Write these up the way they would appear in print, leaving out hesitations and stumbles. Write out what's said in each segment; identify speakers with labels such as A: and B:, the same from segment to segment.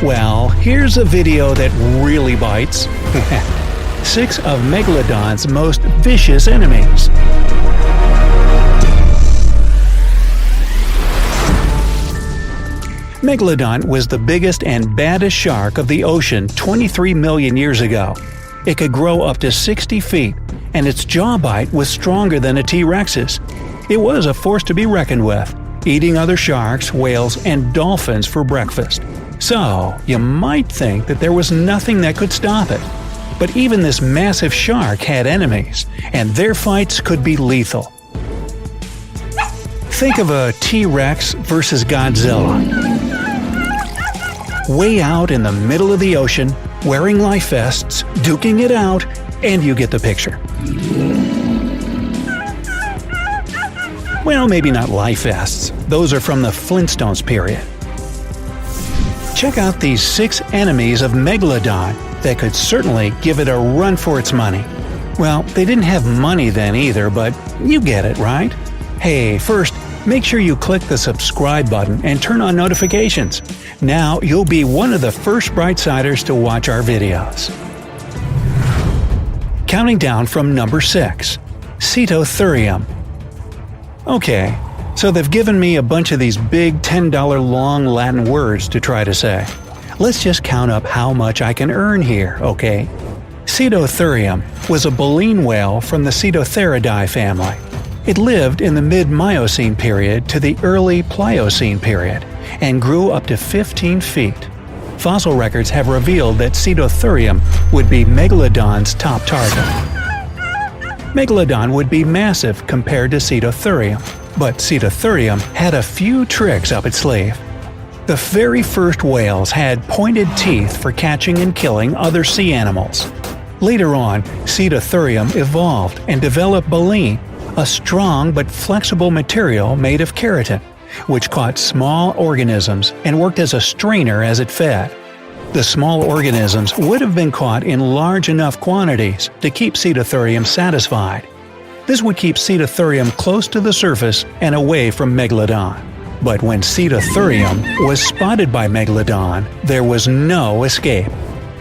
A: Well, here's a video that really bites. 6 of Megalodon's most vicious enemies. Megalodon was the biggest and baddest shark of the ocean 23 million years ago. It could grow up to 60 feet, and its jaw bite was stronger than a T-Rex's. It was a force to be reckoned with, eating other sharks, whales, and dolphins for breakfast. So, you might think that there was nothing that could stop it. But even this massive shark had enemies, and their fights could be lethal. Think of a T-Rex versus Godzilla. Way out in the middle of the ocean, wearing life vests, duking it out, and you get the picture. Well, maybe not life vests. Those are from the Flintstones period. Check out these 6 enemies of Megalodon that could certainly give it a run for its money. Well, they didn't have money then either, but you get it, right? Hey, first, make sure you click the subscribe button and turn on notifications. Now you'll be one of the first Brightsiders to watch our videos. Counting down from number 6. Cetotherium. Okay, so they've given me a bunch of these big $10 long Latin words to try to say. Let's just count up how much I can earn here, okay? Cetotherium was a baleen whale from the Cetotheriidae family. It lived in the mid-Miocene period to the Early Pliocene period and grew up to 15 feet. Fossil records have revealed that Cetotherium would be Megalodon's top target. Megalodon would be massive compared to Cetotherium, but Cetotherium had a few tricks up its sleeve. The very first whales had pointed teeth for catching and killing other sea animals. Later on, Cetotherium evolved and developed baleen, a strong but flexible material made of keratin, which caught small organisms and worked as a strainer as it fed. The small organisms would have been caught in large enough quantities to keep Cetotherium satisfied. This would keep Cetotherium close to the surface and away from Megalodon. But when Cetotherium was spotted by Megalodon, there was no escape.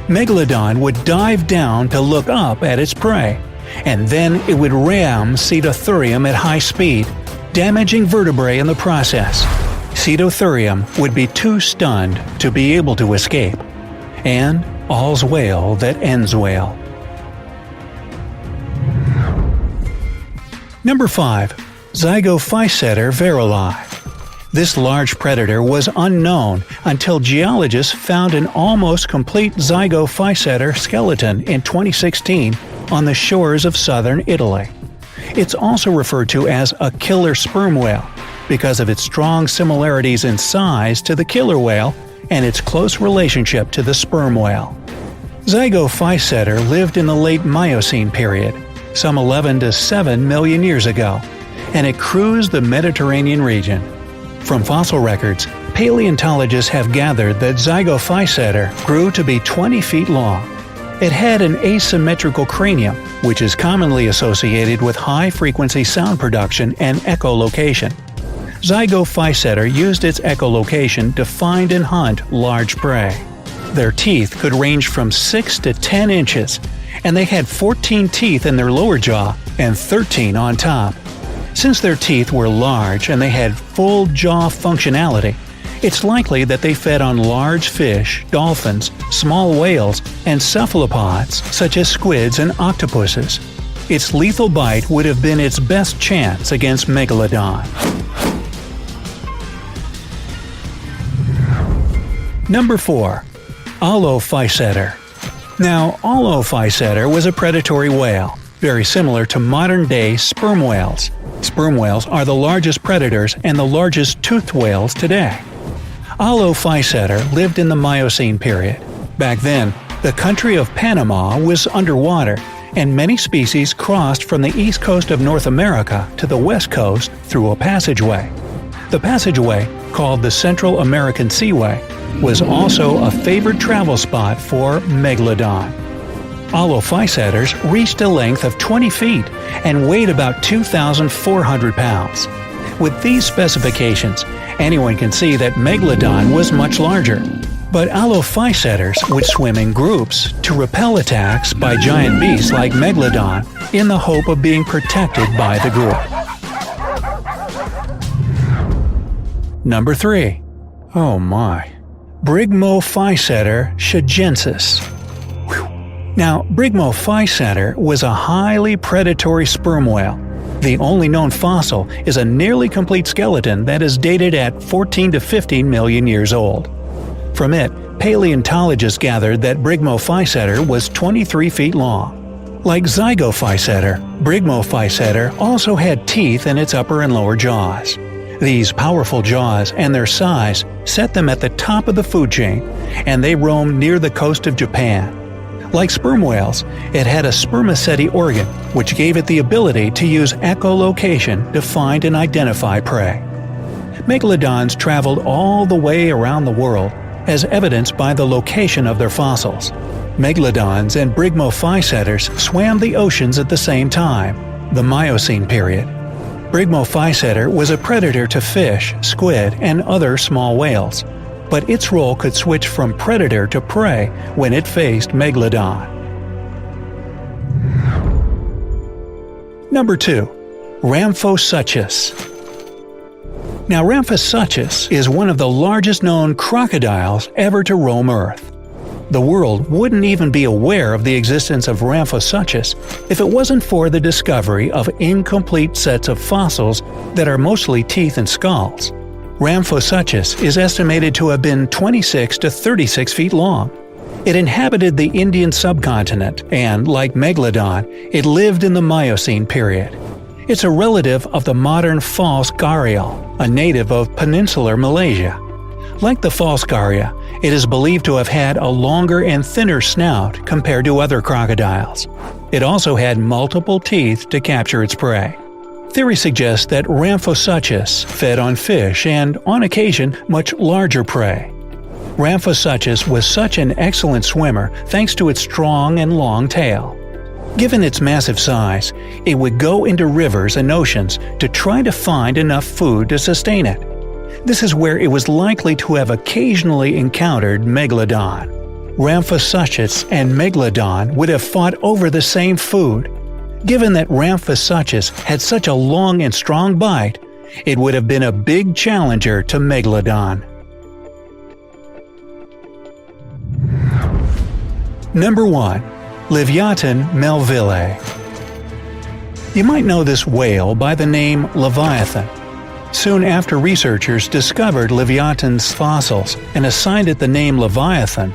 A: Megalodon would dive down to look up at its prey, and then it would ram Cetotherium at high speed, damaging vertebrae in the process. Cetotherium would be too stunned to be able to escape. And all's well that ends well. Number 5. Zygophyseter Varolai. This large predator was unknown until geologists found an almost complete Zygophyseter skeleton in 2016 on the shores of southern Italy. It's also referred to as a killer sperm whale because of its strong similarities in size to the killer whale and its close relationship to the sperm whale. Zygophyseter lived in the late Miocene period, some 11 to 7 million years ago, and it cruised the Mediterranean region. From fossil records, paleontologists have gathered that Zygophyseter grew to be 20 feet long. It had an asymmetrical cranium, which is commonly associated with high-frequency sound production and echolocation. Zygophyseter used its echolocation to find and hunt large prey. Their teeth could range from 6 to 10 inches, and they had 14 teeth in their lower jaw and 13 on top. Since their teeth were large and they had full jaw functionality, it's likely that they fed on large fish, dolphins, small whales, and cephalopods such as squids and octopuses. Its lethal bite would have been its best chance against Megalodon. Number 4. Aulophyseter. Now, Aulophyseter was a predatory whale, very similar to modern-day sperm whales. Sperm whales are the largest predators and the largest toothed whales today. Aulophyseter lived in the Miocene period. Back then, the country of Panama was underwater, and many species crossed from the east coast of North America to the west coast through a passageway. The passageway, called the Central American Seaway, was also a favored travel spot for Megalodon. Aulophyseters reached a length of 20 feet and weighed about 2,400 pounds. With these specifications, anyone can see that Megalodon was much larger. But Aulophyseters would swim in groups to repel attacks by giant beasts like Megalodon in the hope of being protected by the group. Number 3. Oh my. Brygmophyseter Shigensis. Now, Brygmophyseter was a highly predatory sperm whale. The only known fossil is a nearly complete skeleton that is dated at 14 to 15 million years old. From it, paleontologists gathered that Brygmophyseter was 23 feet long. Like Zygophyseter, Brygmophyseter also had teeth in its upper and lower jaws. These powerful jaws and their size set them at the top of the food chain, and they roamed near the coast of Japan. Like sperm whales, it had a spermaceti organ, which gave it the ability to use echolocation to find and identify prey. Megalodons traveled all the way around the world, as evidenced by the location of their fossils. Megalodons and Brygmophyseters swam the oceans at the same time, the Miocene period. Brygmophyseter was a predator to fish, squid, and other small whales, but its role could switch from predator to prey when it faced Megalodon. Number 2. Rhamphosuchus. Now, Rhamphosuchus is one of the largest known crocodiles ever to roam Earth. The world wouldn't even be aware of the existence of Rhamphosuchus if it wasn't for the discovery of incomplete sets of fossils that are mostly teeth and skulls. Rhamphosuchus is estimated to have been 26 to 36 feet long. It inhabited the Indian subcontinent and, like Megalodon, it lived in the Miocene period. It's a relative of the modern false gharial, a native of peninsular Malaysia. Like the false gharia, it is believed to have had a longer and thinner snout compared to other crocodiles. It also had multiple teeth to capture its prey. Theory suggests that Rhamphosuchus fed on fish and, on occasion, much larger prey. Rhamphosuchus was such an excellent swimmer thanks to its strong and long tail. Given its massive size, it would go into rivers and oceans to try to find enough food to sustain it. This is where it was likely to have occasionally encountered Megalodon. Rhamphosuchus and Megalodon would have fought over the same food. Given that Rhamphosuchus had such a long and strong bite, it would have been a big challenger to Megalodon. Number 1. Livyatan Melvillei. You might know this whale by the name Leviathan. Soon after researchers discovered Leviathan's fossils and assigned it the name Leviathan,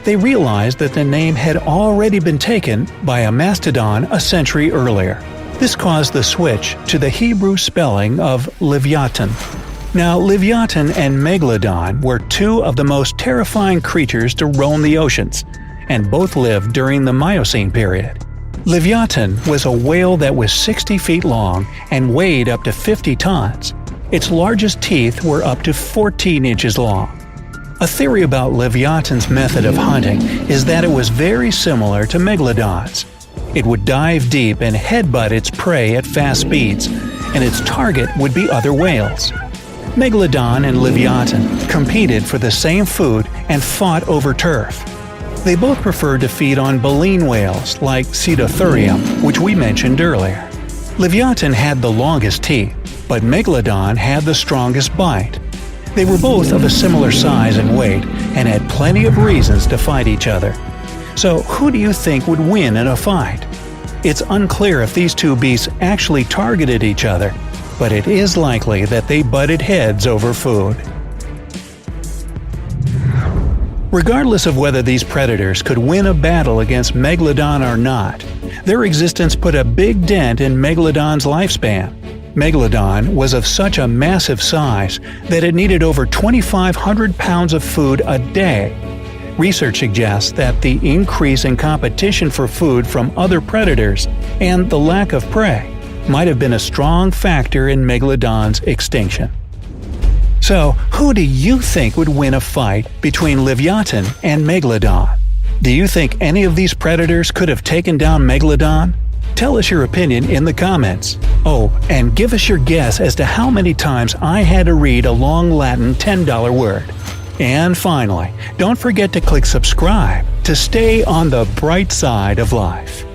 A: they realized that the name had already been taken by a mastodon a century earlier. This caused the switch to the Hebrew spelling of Livyatan. Now, Livyatan and Megalodon were two of the most terrifying creatures to roam the oceans, and both lived during the Miocene period. Livyatan was a whale that was 60 feet long and weighed up to 50 tons. Its largest teeth were up to 14 inches long. A theory about Livyatan's method of hunting is that it was very similar to Megalodon's. It would dive deep and headbutt its prey at fast speeds, and its target would be other whales. Megalodon and Livyatan competed for the same food and fought over turf. They both preferred to feed on baleen whales like Cetotherium, which we mentioned earlier. Livyatan had the longest teeth, but Megalodon had the strongest bite. They were both of a similar size and weight and had plenty of reasons to fight each other. So who do you think would win in a fight? It's unclear if these two beasts actually targeted each other, but it is likely that they butted heads over food. Regardless of whether these predators could win a battle against Megalodon or not, their existence put a big dent in Megalodon's lifespan. Megalodon was of such a massive size that it needed over 2,500 pounds of food a day. Research suggests that the increase in competition for food from other predators and the lack of prey might have been a strong factor in Megalodon's extinction. So, who do you think would win a fight between Livyatan and Megalodon? Do you think any of these predators could have taken down Megalodon? Tell us your opinion in the comments. Oh, and give us your guess as to how many times I had to read a long Latin $10 word. And finally, don't forget to click subscribe to stay on the bright side of life.